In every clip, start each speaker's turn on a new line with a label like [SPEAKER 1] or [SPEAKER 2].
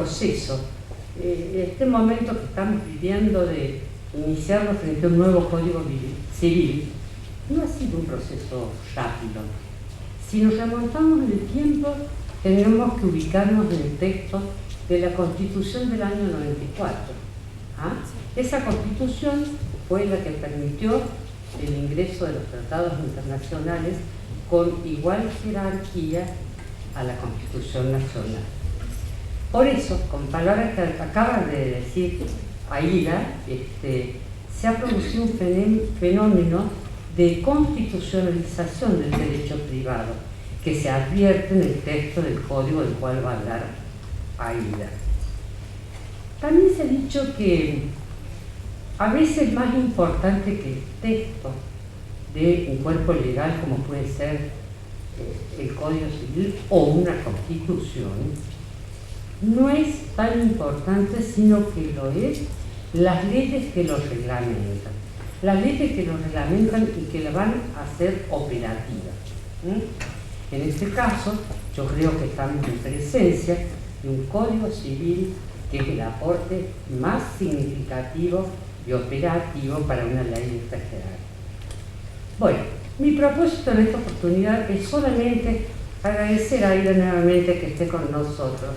[SPEAKER 1] proceso. Este momento que estamos viviendo de iniciarnos frente a un nuevo Código Civil no ha sido un proceso rápido. Si nos remontamos en el tiempo, tenemos que ubicarnos en el texto de la Constitución del año 94. Esa Constitución fue la que permitió el ingreso de los tratados internacionales con igual jerarquía a la Constitución nacional. Por eso, con palabras que acaba de decir Aida, se ha producido un fenómeno de constitucionalización del derecho privado, que se advierte en el texto del código del cual va a hablar Aida. También se ha dicho que a veces más importante que el texto de un cuerpo legal como puede ser el Código Civil o una Constitución, no es tan importante, sino que lo es las leyes que los reglamentan. Las leyes que los reglamentan y que la van a hacer operativa. En este caso, yo creo que estamos en presencia de un Código Civil que es el aporte más significativo y operativo para una ley de esta jerarquía. Bueno, mi propósito en esta oportunidad es solamente agradecer a Aida nuevamente que esté con nosotros.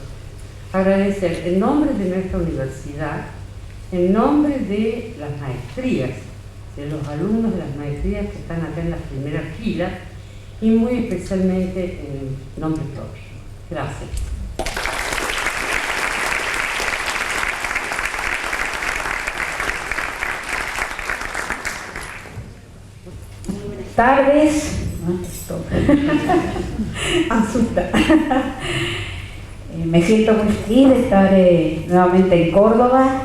[SPEAKER 1] Agradecer en nombre de nuestra universidad, en nombre de las maestrías, de los alumnos de las maestrías que están acá en las primeras filas y muy especialmente en nombre propio. Gracias.
[SPEAKER 2] Buenas tardes. Asusta. Me siento muy feliz de estar nuevamente en Córdoba.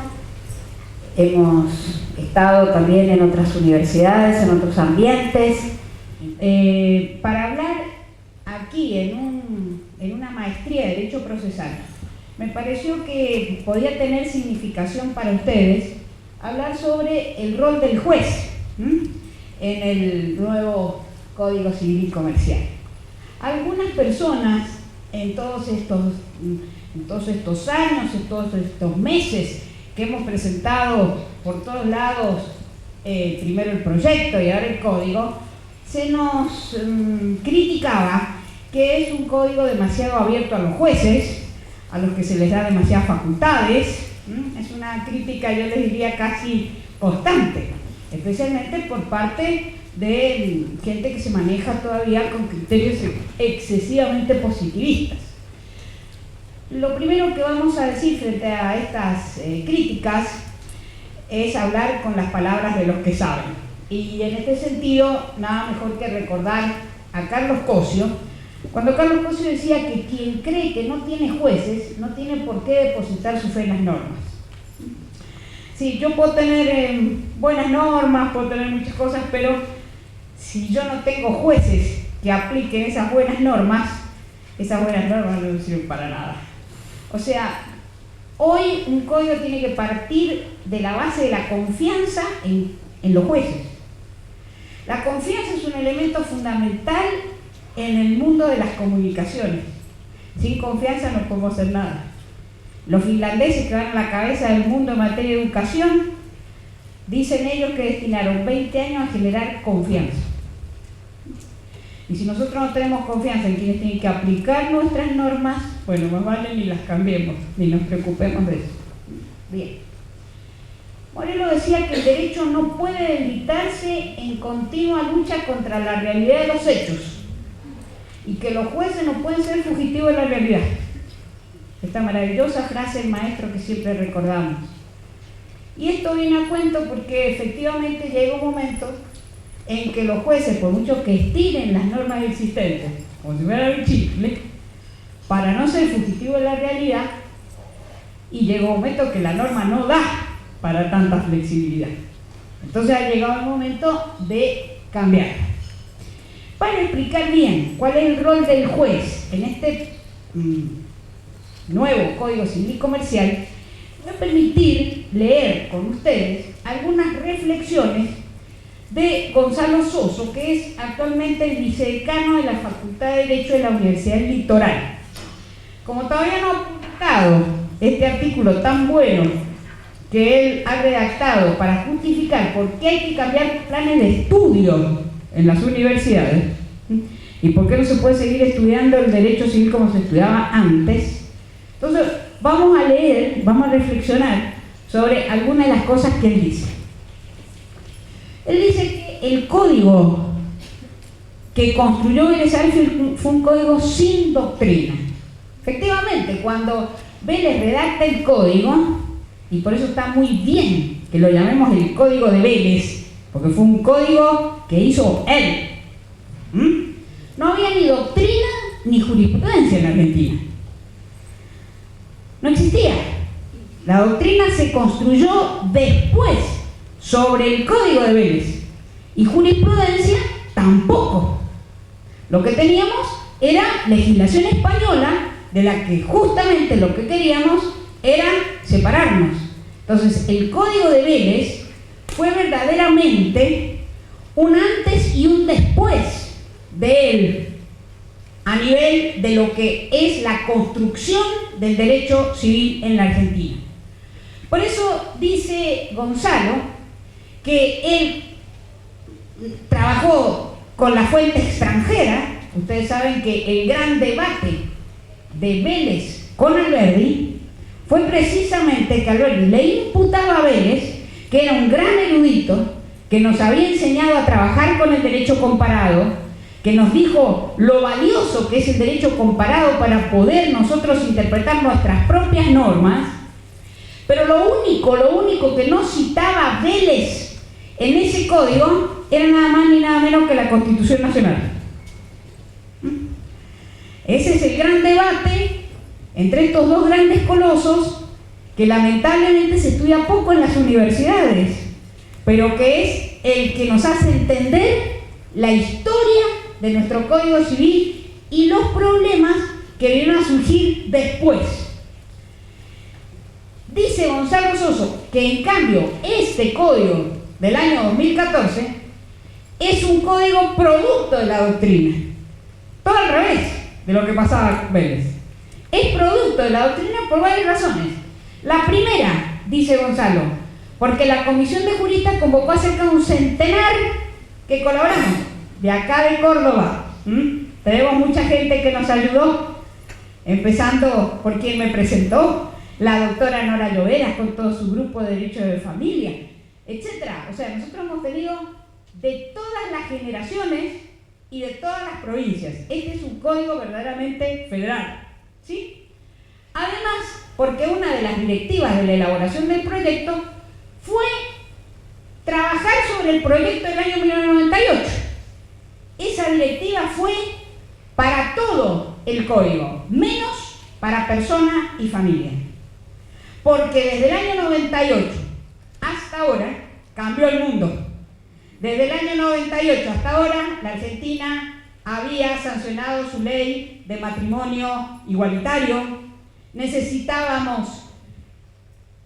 [SPEAKER 2] Hemos estado también en otras universidades, en otros ambientes, para hablar aquí en una maestría de Derecho Procesal. Me pareció que podía tener significación para ustedes hablar sobre el rol del juez en el nuevo Código Civil y Comercial. Algunas personas en todos estos años, en todos estos meses que hemos presentado por todos lados, primero el proyecto y ahora el código, se nos criticaba que es un código demasiado abierto a los jueces, a los que se les da demasiadas facultades. Es una crítica, yo les diría, casi constante, especialmente por parte de gente que se maneja todavía con criterios excesivamente positivistas. Lo primero que vamos a decir frente a estas críticas es hablar con las palabras de los que saben. Y en este sentido, nada mejor que recordar a Carlos Cosio, cuando Carlos Cosio decía que quien cree que no tiene jueces, no tiene por qué depositar su fe en las normas. Sí, yo puedo tener buenas normas, puedo tener muchas cosas, pero si yo no tengo jueces que apliquen esas buenas normas no sirven para nada. O sea, hoy un código tiene que partir de la base de la confianza en los jueces. La confianza es un elemento fundamental en el mundo de las comunicaciones. Sin confianza no podemos hacer nada. Los finlandeses, que van a la cabeza del mundo en materia de educación, dicen ellos que destinaron 20 años a generar confianza. Y si nosotros no tenemos confianza en quienes tienen que aplicar nuestras normas, bueno, más vale ni las cambiemos, ni nos preocupemos de eso. Bien. Moreno decía que el derecho no puede debilitarse en continua lucha contra la realidad de los hechos y que los jueces no pueden ser fugitivos de la realidad. Esta maravillosa frase del maestro que siempre recordamos. Y esto viene a cuento porque efectivamente llega un momento en que los jueces, por mucho que estiren las normas existentes, como si fuera un chicle, para no ser fugitivos de la realidad, y llega un momento que la norma no da para tanta flexibilidad. Entonces ha llegado el momento de cambiar. Para explicar bien cuál es el rol del juez en este nuevo Código Civil y Comercial, voy a permitir leer con ustedes algunas reflexiones de Gonzalo Soso, que es actualmente el vicedecano de la Facultad de Derecho de la Universidad del Litoral. Como todavía no ha publicado este artículo tan bueno que él ha redactado para justificar por qué hay que cambiar planes de estudio en las universidades y por qué no se puede seguir estudiando el derecho civil como se estudiaba antes. Entonces, vamos a leer, vamos a reflexionar sobre algunas de las cosas que él dice. Él dice que el código que construyó Vélez Sarsfield fue un código sin doctrina. Efectivamente, cuando Vélez redacta el código, y por eso está muy bien que lo llamemos el Código de Vélez, porque fue un código que hizo él. No había ni doctrina ni jurisprudencia en Argentina. No existía. La doctrina se construyó después sobre el Código de Vélez, y jurisprudencia tampoco. Lo que teníamos era legislación española, de la que justamente lo que queríamos era separarnos. Entonces, el Código de Vélez fue verdaderamente un antes y un después de él, a nivel de lo que es la construcción del derecho civil en la Argentina. Por eso dice Gonzalo que él trabajó con la fuente extranjera. Ustedes saben que el gran debate de Vélez con Alberdi fue precisamente que Alberdi le imputaba a Vélez que era un gran erudito, que nos había enseñado a trabajar con el derecho comparado, que nos dijo lo valioso que es el derecho comparado para poder nosotros interpretar nuestras propias normas, pero lo único que no citaba Vélez en ese código era nada más ni nada menos que la Constitución Nacional. Ese es el gran debate entre estos dos grandes colosos que lamentablemente se estudia poco en las universidades, pero que es el que nos hace entender la historia de nuestro Código Civil y los problemas que vienen a surgir después. Dice Gonzalo Soso que en cambio este código del año 2014 es un código producto de la doctrina. Todo al revés de lo que pasaba con Vélez. Es producto de la doctrina por varias razones. La primera, dice Gonzalo, porque la comisión de juristas convocó a cerca de un centenar que colaboramos de acá de Córdoba. Tenemos mucha gente que nos ayudó, empezando por quien me presentó, la doctora Nora Lloveras con todo su grupo de Derecho de Familia, etcétera. O sea, nosotros hemos tenido de todas las generaciones y de todas las provincias. Este es un código verdaderamente federal, ¿sí? Además, porque una de las directivas de la elaboración del proyecto fue trabajar sobre el proyecto del año 1998. Esa directiva fue para todo el código, menos para persona y familia. Porque desde el año 98 hasta ahora cambió el mundo. Desde el año 98 hasta ahora, la Argentina había sancionado su ley de matrimonio igualitario. Necesitábamos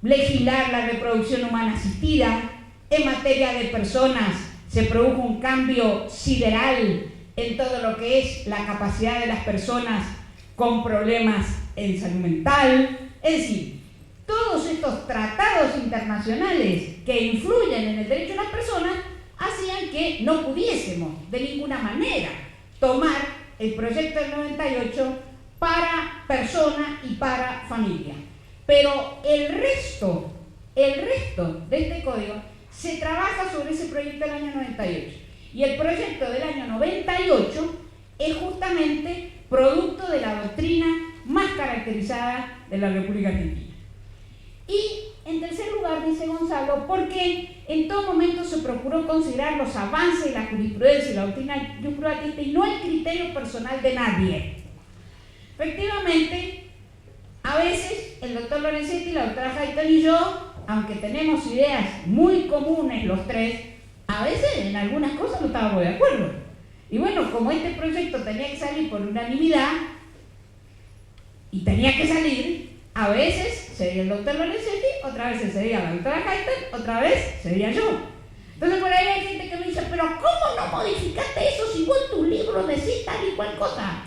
[SPEAKER 2] legislar la reproducción humana asistida. En materia de personas se produjo un cambio sideral en todo lo que es la capacidad de las personas con problemas en salud mental. Es decir, todos estos tratados internacionales que influyen en el derecho de las personas hacían que no pudiésemos de ninguna manera tomar el proyecto del 98 para persona y para familia. Pero el resto de este código se trabaja sobre ese proyecto del año 98. Y el proyecto del año 98 es justamente producto de la doctrina más caracterizada de la República Argentina. Y en tercer lugar, dice Gonzalo, porque en todo momento se procuró considerar los avances de la jurisprudencia y la doctrina jurisprudente y no el criterio personal de nadie. Efectivamente, a veces el doctor Lorenzetti, la doctora Hayton y yo, aunque tenemos ideas muy comunes los tres, a veces en algunas cosas no estábamos de acuerdo. Y bueno, como este proyecto tenía que salir por unanimidad, y tenía que salir, a veces sería el doctor Lorenzetti, otra vez sería la doctora Hayton, otra vez sería yo. Entonces por ahí hay gente que me dice, pero ¿cómo no modificaste eso si vos en tu libro decís tal y cual cosa?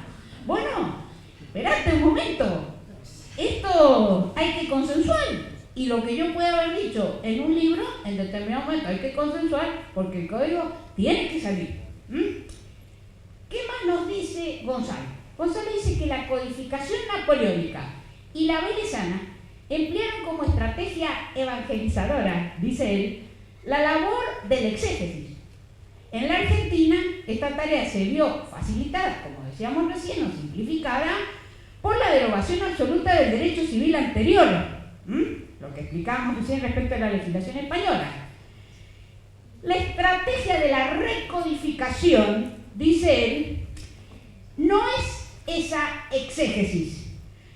[SPEAKER 2] Bueno, espérate un momento. esto hay que consensuar. Y lo que yo pueda haber dicho en un libro, en determinado momento hay que consensuar porque el código tiene que salir. ¿Qué más nos dice Gonzalo? Gonzalo dice que la codificación napoleónica y la velezana emplearon como estrategia evangelizadora, dice él, la labor del exégesis. En la Argentina, esta tarea se vio facilitada, como decíamos recién, o simplificada, por la derogación absoluta del derecho civil anterior, lo que explicábamos recién respecto a la legislación española. La estrategia de la recodificación, dice él, no es esa exégesis,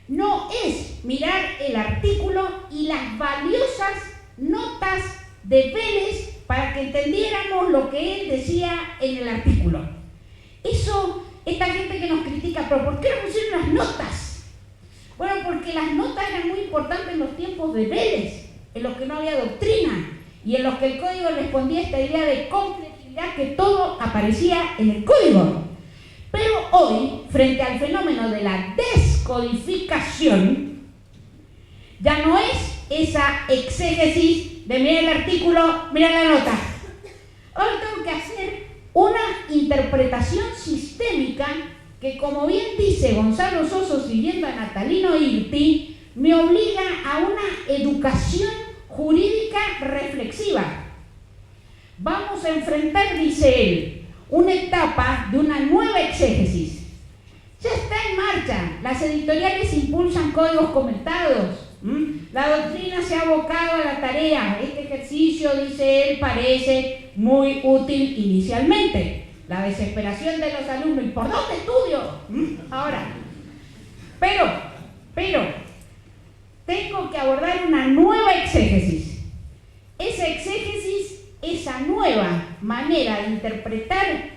[SPEAKER 2] no es mirar el artículo y las valiosas notas de Vélez para que entendiéramos lo que él decía en el artículo. Eso, esta gente que nos critica, pero ¿por qué no pusieron las notas? Bueno, porque las notas eran muy importantes en los tiempos de Vélez, en los que no había doctrina y en los que el código respondía a esta idea de complejidad que todo aparecía en el código. Pero hoy, frente al fenómeno de la descodificación, ya no es esa exégesis de mirar el artículo, mirar la nota. Ahora tengo que hacer una interpretación sistémica que, como bien dice Gonzalo Soso siguiendo a Natalino Irti, me obliga a una educación jurídica reflexiva. Vamos a enfrentar, dice él, una etapa de una nueva exégesis. Ya está en marcha, las editoriales impulsan códigos comentados. La doctrina se ha abocado a la tarea. Este ejercicio, dice él, parece muy útil inicialmente. La desesperación de los alumnos, ¿y por dónde estudio? Ahora, pero, tengo que abordar una nueva exégesis. Esa exégesis, esa nueva manera de interpretar,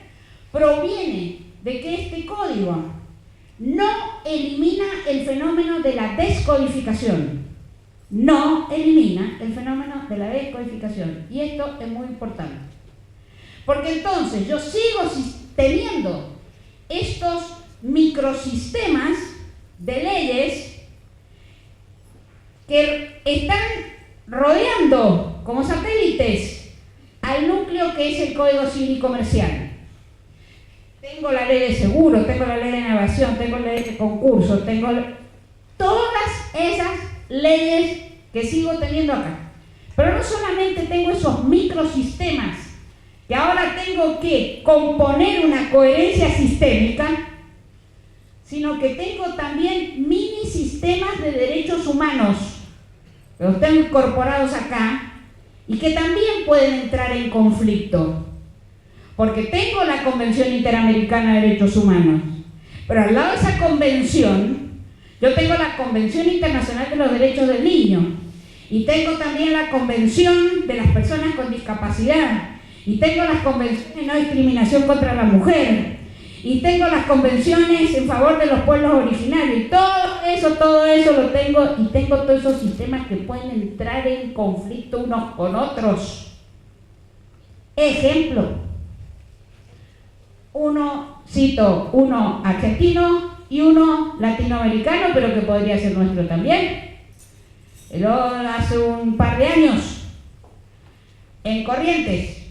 [SPEAKER 2] proviene de que este código no elimina el fenómeno de la descodificación. No elimina el fenómeno de la descodificación. Y esto es muy importante. Porque entonces yo sigo teniendo estos microsistemas de leyes que están rodeando como satélites al núcleo que es el Código Civil y Comercial. Tengo la ley de seguro, tengo la ley de innovación, tengo la ley de concurso, tengo todas esas leyes que sigo teniendo acá. Pero no solamente tengo esos microsistemas, que ahora tengo que componer una coherencia sistémica, sino que tengo también mini sistemas de derechos humanos, que están incorporados acá, y que también pueden entrar en conflicto. Porque tengo la Convención Interamericana de Derechos Humanos, pero al lado de esa convención, yo tengo la Convención Internacional de los Derechos del Niño, y tengo también la Convención de las Personas con Discapacidad, y tengo las convenciones de no discriminación contra la mujer, y tengo las convenciones en favor de los pueblos originarios, y todo eso lo tengo, y tengo todos esos sistemas que pueden entrar en conflicto unos con otros. Ejemplo. Cito uno argentino y uno latinoamericano, pero que podría ser nuestro también. Hace un par de años, en Corrientes,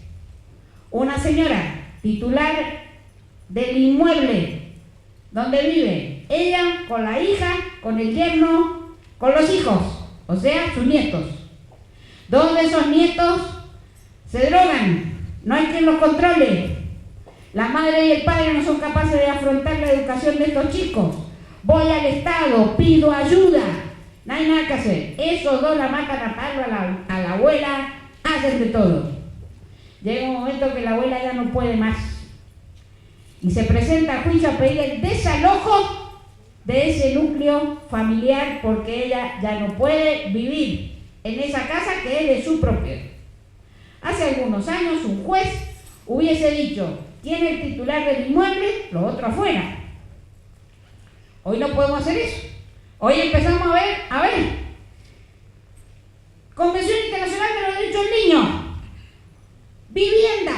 [SPEAKER 2] una señora titular del inmueble donde vive, ella con la hija, con el yerno, con los hijos, o sea, sus nietos. Dos de esos nietos se drogan, no hay quien los controle. La madre y el padre no son capaces de afrontar la educación de estos chicos. Voy al Estado, pido ayuda. No hay nada que hacer. Esos dos la matan a palo a la abuela, hacen de todo. Llega un momento que la abuela ya no puede más. Y se presenta a juicio a pedir el desalojo de ese núcleo familiar porque ella ya no puede vivir en esa casa que es de su propiedad. Hace algunos años un juez hubiese dicho: ¿quién es el titular del inmueble? Lo otro afuera. Hoy no podemos hacer eso. Hoy empezamos a ver. Convención Internacional de los Derechos del Niño. Vivienda.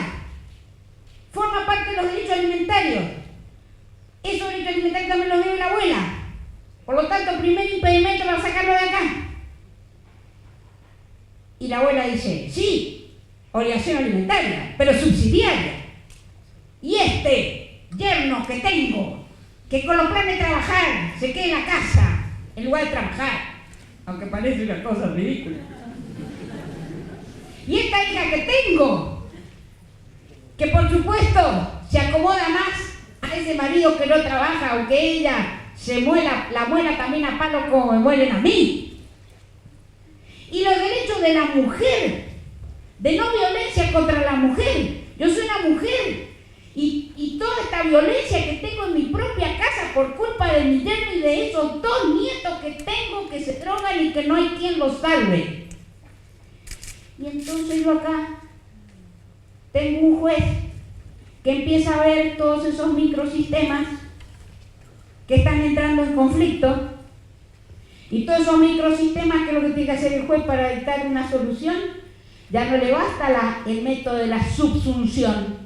[SPEAKER 2] Forma parte de los derechos alimentarios. Esos derechos alimentarios también los debe la abuela. Por lo tanto, primer impedimento a la Y la abuela dice, sí, obligación alimentaria, pero subsidiaria. Y este yerno que tengo, que con los planes de trabajar se queda en la casa en lugar de trabajar, aunque parece una cosa ridícula. Y esta hija que tengo, que por supuesto se acomoda más a ese marido que no trabaja, aunque ella la muela también a palo como me muelen a mí. Y los derechos de la mujer, de no violencia contra la mujer. Yo soy una mujer y toda esta violencia que tengo en mi propia casa por culpa de mi yerno y de esos 2 nietos que tengo que se drogan y que no hay quien los salve. Y entonces yo acá tengo un juez que empieza a ver todos esos microsistemas que están entrando en conflicto, y todos esos microsistemas, que es lo que tiene que hacer el juez para dictar una solución. Ya no le basta el método de la subsunción.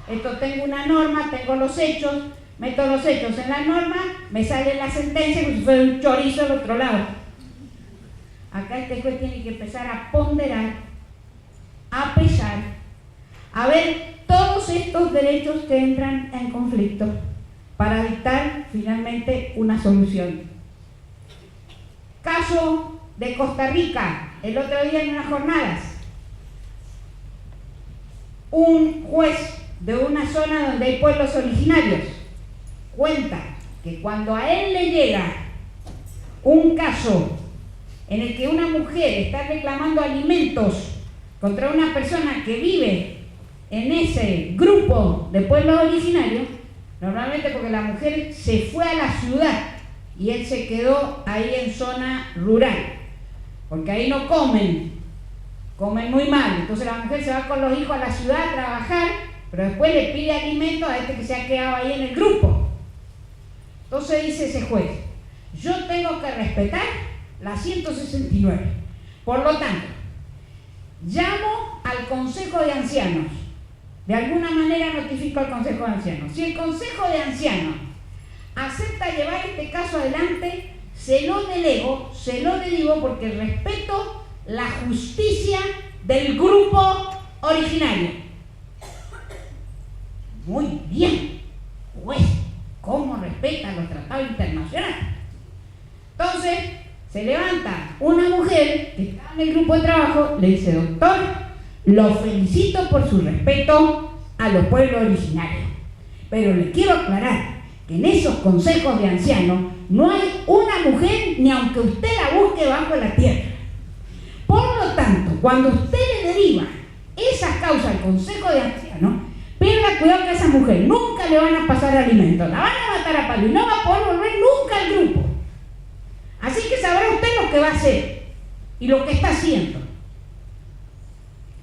[SPEAKER 2] Esto, tengo una norma, tengo los hechos, meto los hechos en la norma, me sale la sentencia como si fuera un chorizo al otro lado. Acá este juez tiene que empezar a ponderar, a pesar, a ver todos estos derechos que entran en conflicto para dictar finalmente una solución. Caso de Costa Rica, el otro día en unas jornadas, un juez de una zona donde hay pueblos originarios cuenta que cuando a él le llega un caso en el que una mujer está reclamando alimentos contra una persona que vive en ese grupo de pueblos originarios, normalmente porque la mujer se fue a la ciudad y él se quedó ahí en zona rural, porque ahí no comen muy mal. Entonces la mujer se va con los hijos a la ciudad a trabajar, pero después le pide alimentos a este que se ha quedado ahí en el grupo. Entonces dice ese juez, yo tengo que respetar la 169. Por lo tanto, llamo al Consejo de Ancianos. De alguna manera notifico al Consejo de Ancianos. Si el Consejo de Ancianos acepta llevar este caso adelante, se lo delego, se lo derivo, porque respeto la justicia del grupo originario. Muy bien, juez, ¿cómo respeta los tratados internacionales? Entonces, se levanta una mujer que está en el grupo de trabajo, le dice, doctor, lo felicito por su respeto a los pueblos originarios, pero le quiero aclarar que en esos consejos de ancianos no hay una mujer, ni aunque usted la busque bajo la tierra. Por lo tanto, cuando usted le deriva esa causa al consejo de ancianos, pierda cuidado que a esa mujer nunca le van a pasar alimentos, la van a matar a palo y no va a poder volver nunca al grupo. Así que sabrá usted lo que va a hacer y lo que está haciendo.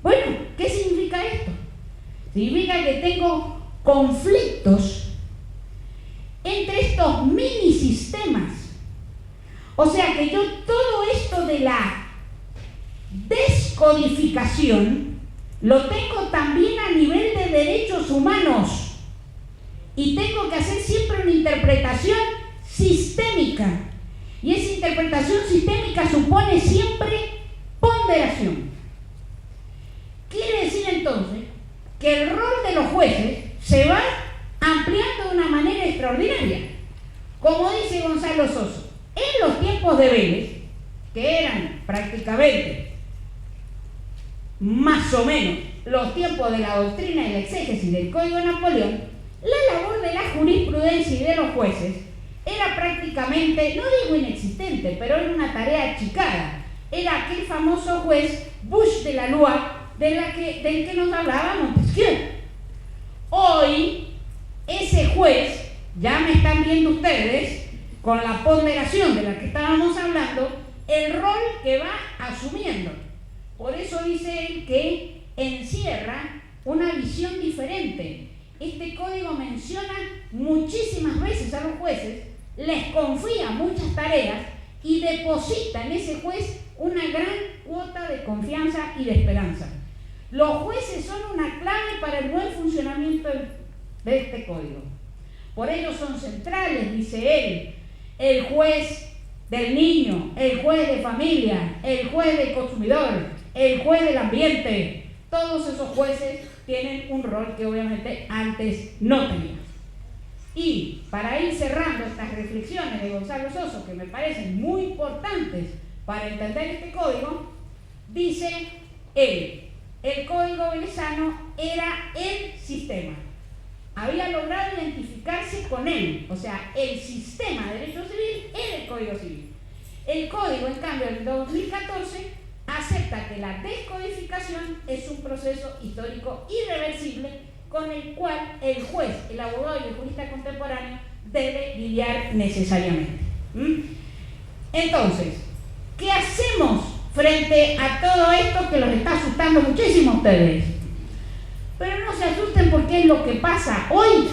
[SPEAKER 2] Bueno, ¿qué significa esto? Significa que tengo conflictos entre estos mini sistemas. O sea que yo todo esto de la descodificación lo tengo también a nivel de derechos humanos y tengo que hacer siempre una interpretación sistémica, y esa interpretación sistémica supone siempre ponderación. Quiere decir entonces que el rol de los jueces se va ampliando de una manera extraordinaria. Como dice Gonzalo Soso, en los tiempos de Vélez, que eran prácticamente más o menos los tiempos de la doctrina y la exégesis del Código de Napoleón, la labor de la jurisprudencia y de los jueces era prácticamente, no digo inexistente, pero era una tarea achicada. Era aquel famoso juez Buch de la Loi del que nos hablaba Montesquieu. Hoy, ese juez, ya me están viendo ustedes, con la ponderación de la que estábamos hablando, el rol que va asumiendo. Por eso dice él que encierra una visión diferente. Este código menciona muchísimas veces a los jueces, les confía muchas tareas y deposita en ese juez una gran cuota de confianza y de esperanza. Los jueces son una clave para el buen funcionamiento de este código. Por ello son centrales, dice él, el juez, del niño, el juez de familia, el juez del consumidor, el juez del ambiente. Todos esos jueces tienen un rol que obviamente antes no tenían. Y para ir cerrando estas reflexiones de Gonzalo Soso, que me parecen muy importantes para entender este código, dice él: el código velezano era el sistema. Había logrado identificarse con él, o sea, el sistema de derecho civil era el Código Civil. El código, en cambio, en 2014, acepta que la descodificación es un proceso histórico irreversible con el cual el juez, el abogado y el jurista contemporáneo debe lidiar necesariamente. Entonces, ¿qué hacemos frente a todo esto que los está asustando muchísimo a ustedes? Pero no se asusten, porque es lo que pasa hoy.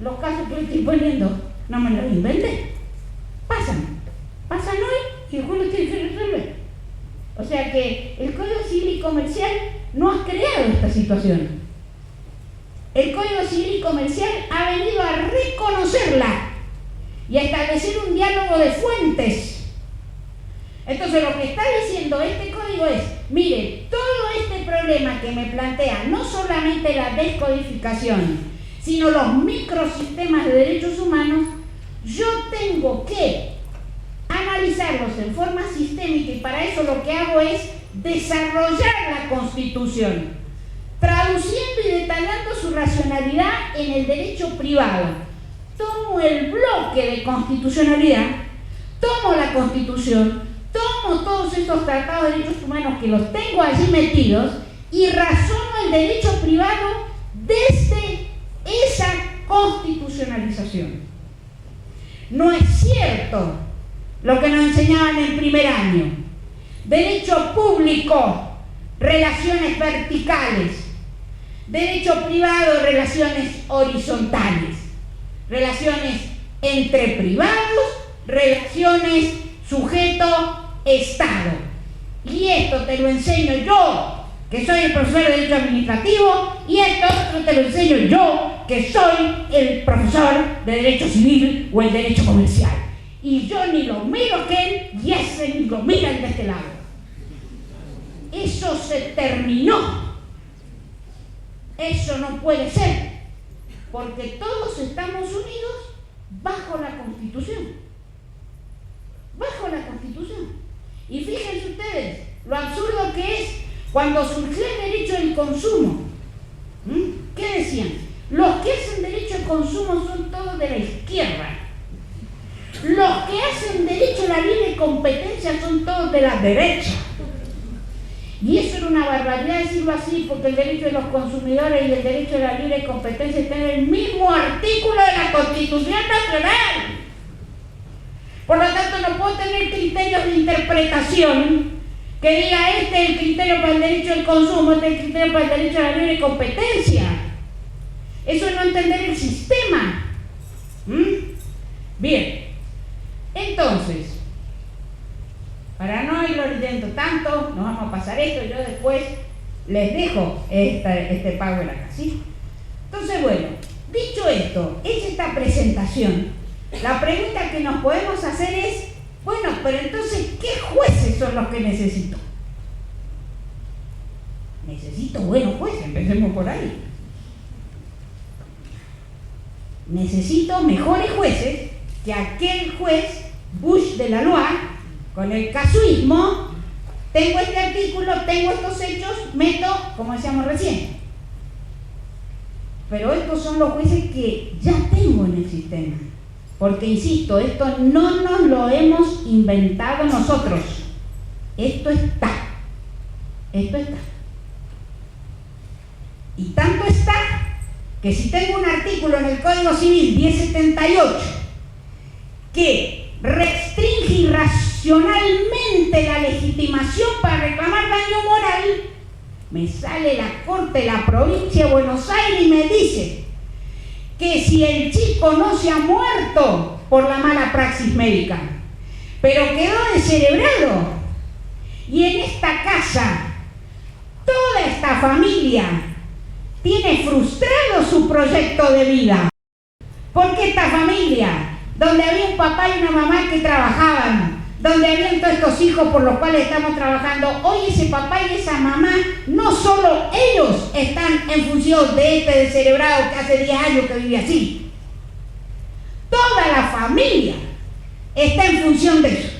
[SPEAKER 2] Los casos que estoy poniendo no me los inventé. Pasan hoy y el juez los tiene que resolver. O sea que el Código Civil y Comercial no ha creado esta situación. El Código Civil y Comercial ha venido a reconocerla y a establecer un diálogo de fuentes. Entonces lo que está diciendo este código es: mire, todo este problema que me plantea, no solamente la descodificación, sino los microsistemas de derechos humanos, yo tengo que analizarlos en forma sistémica, y para eso lo que hago es desarrollar la Constitución, traduciendo y detallando su racionalidad en el derecho privado. Tomo el bloque de constitucionalidad, tomo la Constitución, tomo todos estos tratados de derechos humanos que los tengo allí metidos y razono el derecho privado desde esa constitucionalización. No es cierto lo que nos enseñaban en primer año: derecho público, relaciones verticales; derecho privado, relaciones horizontales; relaciones entre privados, relaciones sujeto-estado. Y esto te lo enseño yo, que soy el profesor de Derecho Administrativo, y esto otro te lo enseño yo, que soy el profesor de Derecho Civil o el Derecho Comercial. Y yo ni lo miro que él, y ese ni lo mira el de este lado. Eso se terminó. Eso no puede ser, porque todos estamos unidos bajo la Constitución. Bajo la Constitución. Y fíjense ustedes lo absurdo que es cuando surgió el derecho del consumo. ¿Qué decían? Los que hacen derecho al consumo son todos de la izquierda. Los que hacen derecho a la libre competencia son todos de la derecha. Y eso era una barbaridad decirlo así, porque el derecho de los consumidores y el derecho a la libre competencia están en el mismo artículo de la Constitución Nacional. Por lo tanto, no puedo tener criterios de interpretación que diga: este es el criterio para el derecho al consumo, este es el criterio para el derecho a la libre competencia. Eso es no entender el sistema. Bien, entonces, para no irlo leyendo tanto, nos vamos a pasar esto. Yo después les dejo este pago en acá, ¿sí? Entonces, bueno, dicho esto, hecha esta presentación, la pregunta que nos podemos hacer es: bueno, pero entonces, ¿qué jueces son los que necesito? Necesito buenos jueces, empecemos por ahí. Necesito mejores jueces que aquel juez Bush de la Loire, con el casuismo: tengo este artículo, tengo estos hechos, meto, como decíamos recién. Pero estos son los jueces que ya tengo en el sistema. Porque, insisto, esto no nos lo hemos inventado nosotros. Esto está. Esto está. Y tanto está que si tengo un artículo en el Código Civil 1078 que restringe irracionalmente la legitimación para reclamar daño moral, me sale la Corte de la Provincia de Buenos Aires y me dice que si el chico no se ha muerto por la mala praxis médica, pero quedó descerebrado, y en esta casa toda esta familia tiene frustrado su proyecto de vida, porque esta familia donde había un papá y una mamá que trabajaban, donde habían todos estos hijos por los cuales estamos trabajando. Hoy ese papá y esa mamá, no solo ellos están en función de este descerebrado que hace 10 años que vive así. Toda la familia está en función de eso.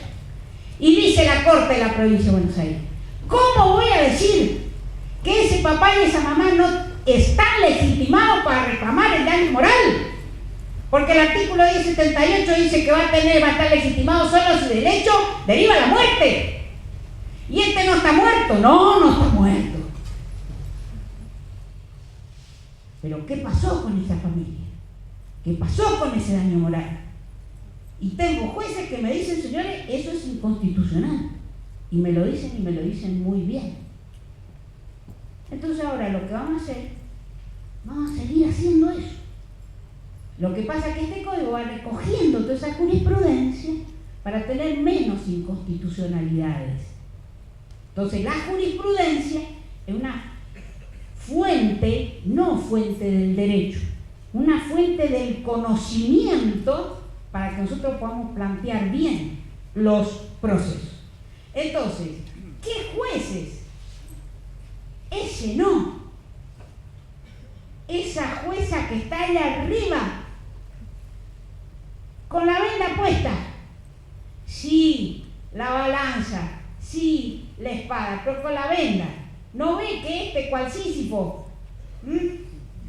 [SPEAKER 2] Y dice la Corte de la Provincia de Buenos Aires, ¿cómo voy a decir que ese papá y esa mamá no están legitimados para reclamar el daño moral? Porque el artículo 1078 dice que va a estar legitimado solo si el hecho deriva la muerte. Y este no está muerto. No está muerto. Pero ¿qué pasó con esa familia? ¿Qué pasó con ese daño moral? Y tengo jueces que me dicen, señores, eso es inconstitucional. Y me lo dicen muy bien. Entonces ahora lo que vamos a hacer, vamos a seguir haciendo eso. Lo que pasa es que este código va recogiendo toda esa jurisprudencia para tener menos inconstitucionalidades. Entonces la jurisprudencia es una fuente, no fuente del derecho, una fuente del conocimiento para que nosotros podamos plantear bien los procesos. Entonces, ¿qué jueces? Ese no. Esa jueza que está allá arriba con la venda puesta, sí, la balanza, sí, la espada, pero con la venda. ¿No ve que este cual Sísifo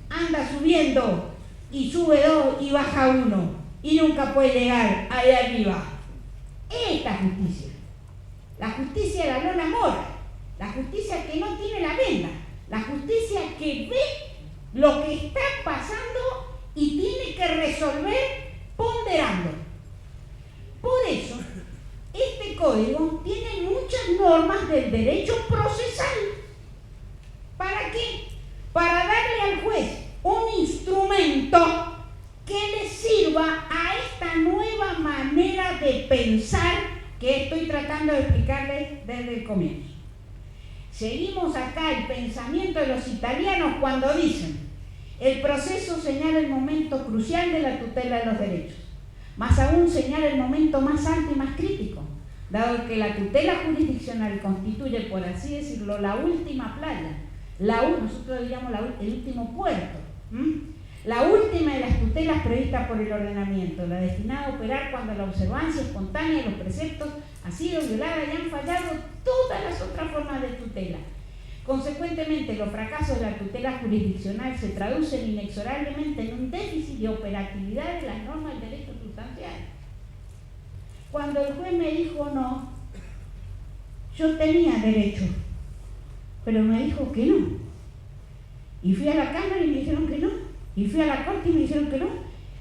[SPEAKER 2] anda subiendo y sube 2 y baja 1 y nunca puede llegar ahí arriba? Esta justicia, la justicia de la Lola Mora, la justicia que no tiene la venda, la justicia que ve lo que está pasando y tiene que resolver ponderando. Por eso, este código tiene muchas normas del derecho procesal. ¿Para qué? Para darle al juez un instrumento que le sirva a esta nueva manera de pensar que estoy tratando de explicarles desde el comienzo. Seguimos acá el pensamiento de los italianos cuando dicen: el proceso señala el momento crucial de la tutela de los derechos, más aún señala el momento más alto y más crítico, dado que la tutela jurisdiccional constituye, por así decirlo, la última playa, nosotros diríamos el último puerto, la última de las tutelas previstas por el ordenamiento, la destinada a operar cuando la observancia espontánea de los preceptos ha sido violada y han fallado todas las otras formas de tutela. Consecuentemente, los fracasos de la tutela jurisdiccional se traducen inexorablemente en un déficit de operatividad de las normas del derecho sustancial. Cuando el juez me dijo no, yo tenía derecho, pero me dijo que no. Y fui a la Cámara y me dijeron que no. Y fui a la Corte y me dijeron que no.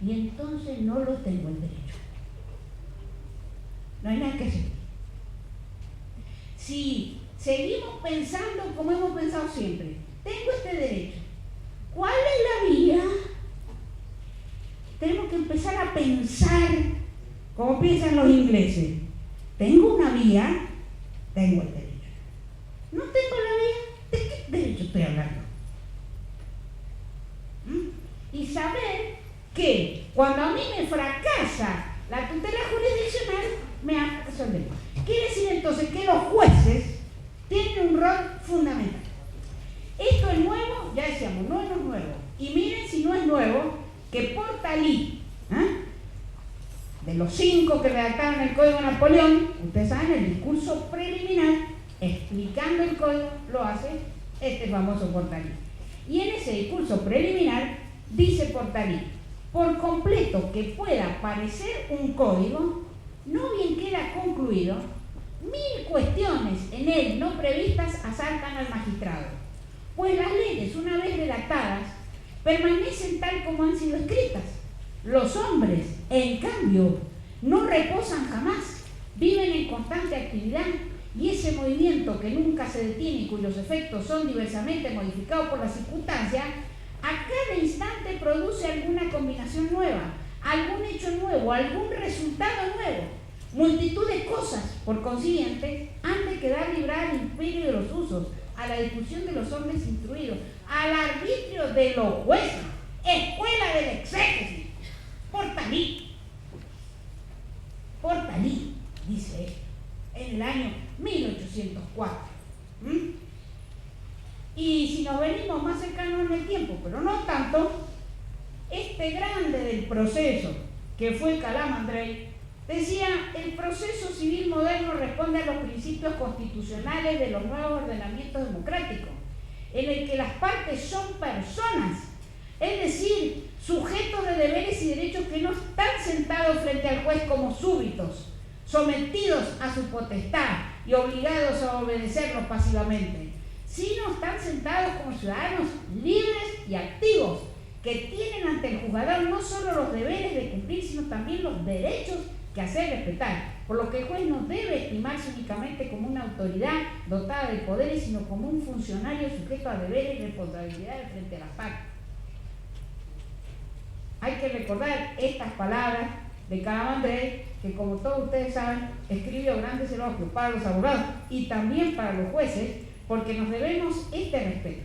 [SPEAKER 2] Y entonces no lo tengo el derecho. No hay nada que hacer. Si seguimos pensando como hemos pensado siempre, tengo este derecho, ¿cuál es la vía? Tenemos que empezar a pensar como piensan los ingleses. Tengo una vía, tengo el derecho. No tengo la vía, ¿de qué derecho estoy hablando? Y saber que cuando a mí me fracasa la tutela jurisdiccional, me ha resolvido. Quiere decir entonces que los jueces tienen un rol fundamental. Esto es nuevo, ya decíamos, no es nuevo. Y miren si no es nuevo, que Portalí, de los 5 que redactaron el Código Napoleón, ustedes saben, el discurso preliminar explicando el código lo hace este famoso Portalí. Y en ese discurso preliminar dice Portalí: por completo que pueda parecer un código, no bien queda concluido, 1000 cuestiones en él no previstas asaltan al magistrado, pues las leyes, una vez redactadas, permanecen tal como han sido escritas. Los hombres, en cambio, no reposan jamás, viven en constante actividad, y ese movimiento que nunca se detiene y cuyos efectos son diversamente modificados por las circunstancias, a cada instante produce alguna combinación nueva, algún hecho nuevo, algún resultado nuevo. Multitud de cosas, por consiguiente, han de quedar libradas al imperio de los usos, a la discusión de los hombres instruidos, al arbitrio de los jueces, escuela del exégesis. Portalí. año 1804. Y si nos venimos más cercanos en el tiempo, pero no tanto, este grande del proceso, que fue Calamandrei, decía: el proceso civil moderno responde a los principios constitucionales de los nuevos ordenamientos democráticos, en el que las partes son personas, es decir, sujetos de deberes y derechos que no están sentados frente al juez como súbditos, sometidos a su potestad y obligados a obedecerlos pasivamente, sino están sentados como ciudadanos libres y activos, que tienen ante el juzgador no solo los deberes de cumplir, sino también los derechos que hacer respetar, por lo que el juez no debe estimarse únicamente como una autoridad dotada de poderes, sino como un funcionario sujeto a deberes y responsabilidades frente a las partes. Hay que recordar estas palabras de Calamandrei, que, como todos ustedes saben, escribió grandes elogios para los abogados y también para los jueces, porque nos debemos este respeto.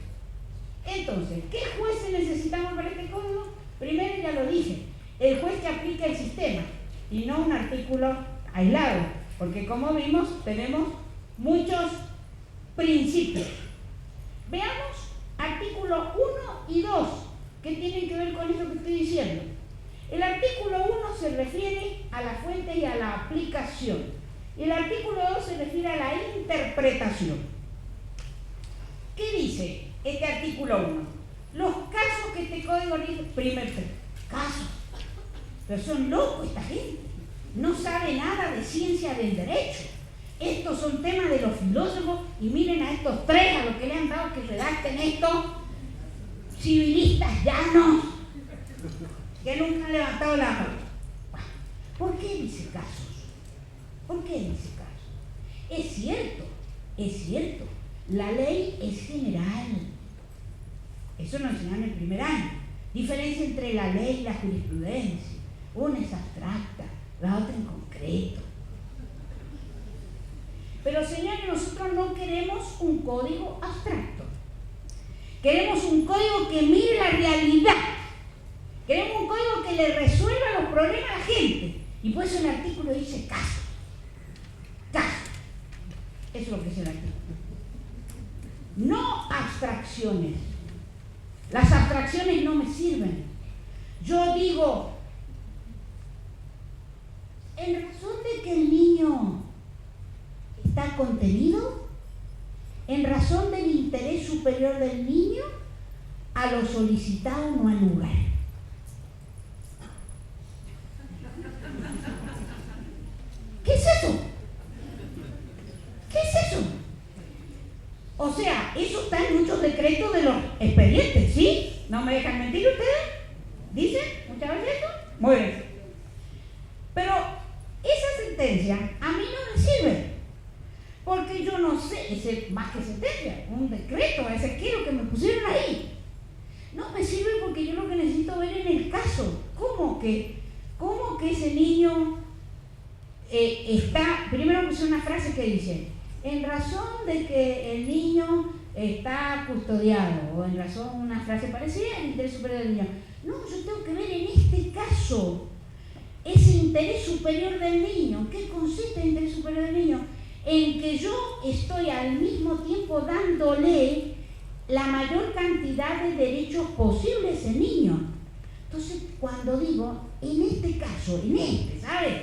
[SPEAKER 2] Entonces, ¿qué jueces necesitamos para este código? Primero, ya lo dije, el juez que aplica el sistema y no un artículo aislado, porque, como vimos, tenemos muchos principios. Veamos artículo 1 y 2, que tienen que ver con eso que estoy diciendo. El artículo 1 se refiere a la fuente y a la aplicación, y el artículo 2 se refiere a la interpretación. ¿Qué dice este artículo 1? Los casos que este código dice, primer casos, pero son locos esta gente, no sabe nada de ciencia del derecho. Estos son temas de los filósofos, y miren a estos tres, a los que le han dado que redacten esto, civilistas llanos, que nunca han levantado la mano. ¿Por qué dice casos? ¿Por qué dice casos? Es cierto, la ley es general. Eso nos enseñaron en el primer año. Diferencia entre la ley y la jurisprudencia. Una es abstracta, la otra en concreto. Pero, señores, nosotros no queremos un código abstracto. Queremos un código que mire la realidad. Queremos un código que le resuelva los problemas a la gente. Y por eso el artículo dice caso. Caso. Eso es lo que dice el artículo. No abstracciones. Las abstracciones no me sirven. Yo digo, en razón de que el niño está contenido, en razón del interés superior del niño, a lo solicitado no hay lugar. ¿Qué es eso? ¿Qué es eso? O sea, eso está en muchos decretos de los expedientes, ¿sí? ¿No me dejan mentir ustedes? ¿Dicen muchas veces eso? Muy bien. Pero esa sentencia a mí no me sirve, porque yo no sé, ese más que sentencia, un decreto, ese quiero que me pusieron ahí. No me sirve porque yo lo que necesito ver en el caso, ¿cómo que ese niño está? Primero puse una frase que dice, en razón de que el niño está custodiado, o en razón, una frase parecida, el interés superior del niño. No, yo tengo que ver en este caso ese interés superior del niño. ¿Qué consiste el interés superior del niño? En que yo estoy al mismo tiempo dándole la mayor cantidad de derechos posibles a ese niño. Entonces, cuando digo, en este caso, ¿sabes?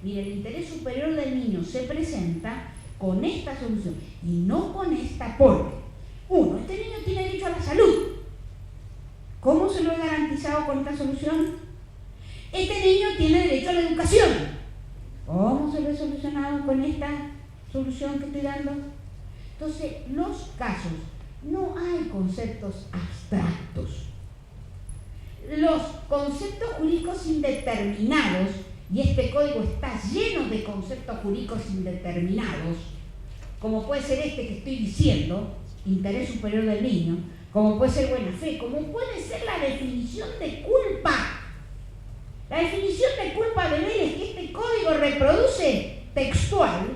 [SPEAKER 2] Mire, el interés superior del niño se presenta con esta solución y no con esta, porque, uno, este niño tiene derecho a la salud. ¿Cómo se lo he garantizado con esta solución? Este niño tiene derecho a la educación. ¿Cómo se lo he solucionado con esta solución que estoy dando? Entonces, los casos, no hay conceptos abstractos. Los conceptos jurídicos indeterminados, y este código está lleno de conceptos jurídicos indeterminados, como puede ser este que estoy diciendo, interés superior del niño, como puede ser buena fe, como puede ser la definición de culpa. La definición de culpa de Vélez que este código reproduce textual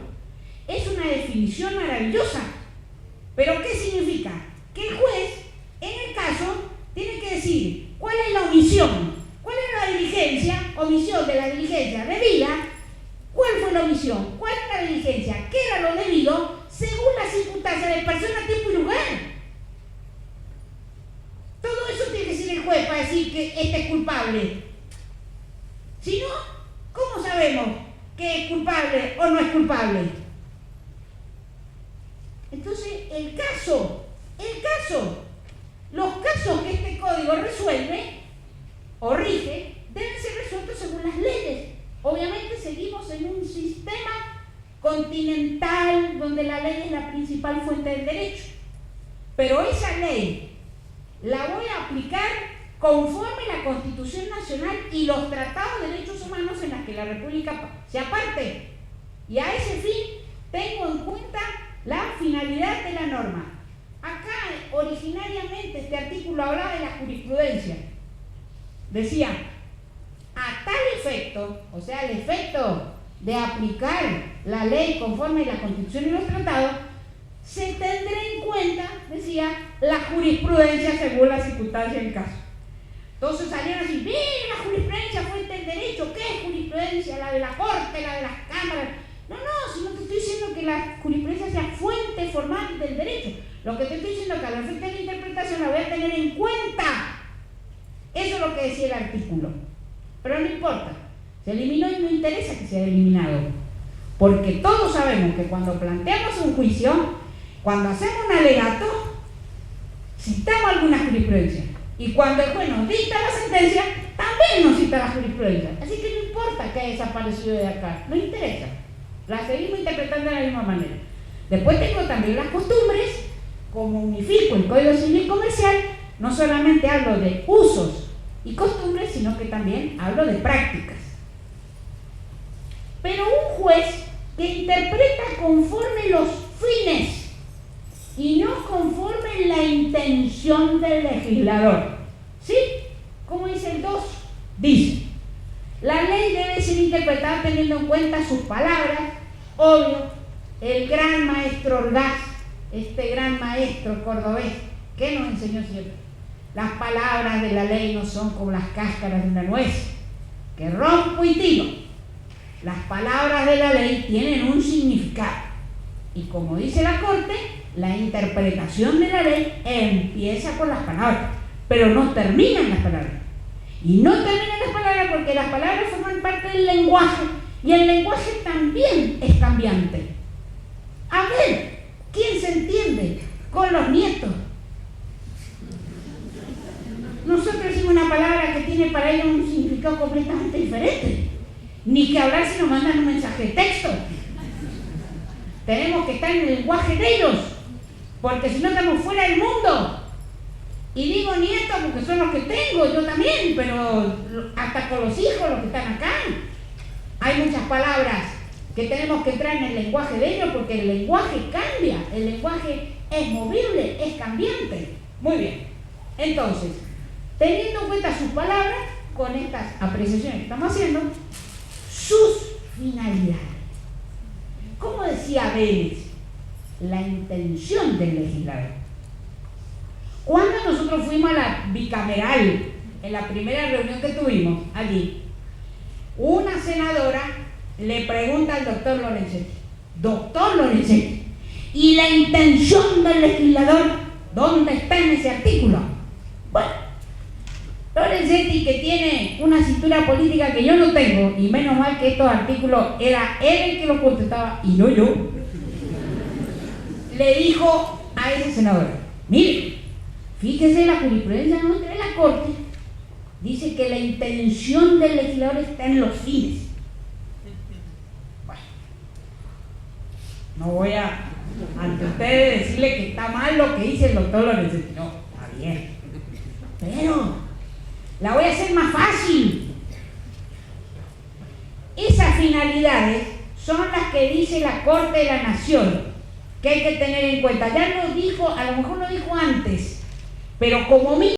[SPEAKER 2] es una definición maravillosa. ¿Pero qué significa? Que el juez, en el caso, tiene que decir cuál es la omisión, cuál es la diligencia, omisión de la diligencia debida, cuál fue la omisión, cuál es la diligencia, qué era lo debido, que este es culpable? Si no, ¿cómo sabemos que es culpable o no es culpable? Entonces, los casos que este código resuelve o rige deben ser resueltos según las leyes. Obviamente seguimos en un sistema continental donde la ley es la principal fuente del derecho. Pero esa ley la voy a aplicar conforme la Constitución Nacional y los tratados de derechos humanos en los que la República se aparte. Y a ese fin tengo en cuenta la finalidad de la norma. Acá, originariamente, este artículo hablaba de la jurisprudencia. Decía, a tal efecto, o sea, el efecto de aplicar la ley conforme la Constitución y los tratados, se tendrá en cuenta, decía, la jurisprudencia según las circunstancias del caso. Entonces salieron así, ¡bien, la jurisprudencia fuente del derecho! ¿Qué es jurisprudencia? ¿La de la Corte, la de las cámaras? No, si no te estoy diciendo que la jurisprudencia sea fuente formal del derecho. Lo que te estoy diciendo es que a la efecto de la interpretación la voy a tener en cuenta. Eso es lo que decía el artículo. Pero no importa, se eliminó y no interesa que sea eliminado. Porque todos sabemos que cuando planteamos un juicio, cuando hacemos un alegato, citamos alguna jurisprudencia. Y cuando el juez nos dicta la sentencia, también nos cita la jurisprudencia. Así que no importa que haya desaparecido de acá, no interesa. La seguimos interpretando de la misma manera. Después tengo también las costumbres, como unifico el Código Civil y Comercial, no solamente hablo de usos y costumbres, sino que también hablo de prácticas. Pero un juez que interpreta conforme los fines y no conforme la intención del legislador. ¿Sí? Como dice el 2, dice, la ley debe ser interpretada teniendo en cuenta sus palabras. Obvio, el gran maestro Orgaz, este gran maestro cordobés, ¿qué nos enseñó siempre? Las palabras de la ley no son como las cáscaras de una nuez, que rompo y tiro. Las palabras de la ley tienen un significado. Y como dice la Corte, la interpretación de la ley empieza con las palabras, pero no termina en las palabras. Y no termina en las palabras porque las palabras forman parte del lenguaje, y el lenguaje también es cambiante. A ver, ¿quién se entiende con los nietos? Nosotros decimos una palabra que tiene para ellos un significado completamente diferente. Ni que hablar si nos mandan un mensaje de texto. Tenemos que estar en el lenguaje de ellos, porque si no estamos fuera del mundo. Y digo nietos porque son los que tengo, yo también, pero hasta con los hijos, los que están acá. Hay muchas palabras que tenemos que entrar en el lenguaje de ellos, porque el lenguaje cambia, el lenguaje es movible, es cambiante. Muy bien, entonces, teniendo en cuenta sus palabras, con estas apreciaciones que estamos haciendo, sus finalidades. Como decía Vélez, la intención del legislador. Cuando nosotros fuimos a la bicameral, en la primera reunión que tuvimos allí, una senadora le pregunta al doctor Lorenzetti, ¿y la intención del legislador dónde está en ese artículo? Bueno, Lorenzetti, que tiene una cintura política que yo no tengo, y menos mal que estos artículos era él el que los contestaba y no yo, le dijo a ese senador, mire, fíjese, la jurisprudencia nuestra de la Corte dice que la intención del legislador está en los fines. Bueno, no voy a, ante ustedes, decirle que está mal lo que dice el doctor Lorenzetti. No, está bien. Pero la voy a hacer más fácil. Esas finalidades son las que dice la Corte de la Nación que hay que tener en cuenta. Ya lo dijo, a lo mejor lo dijo antes, pero como mínimo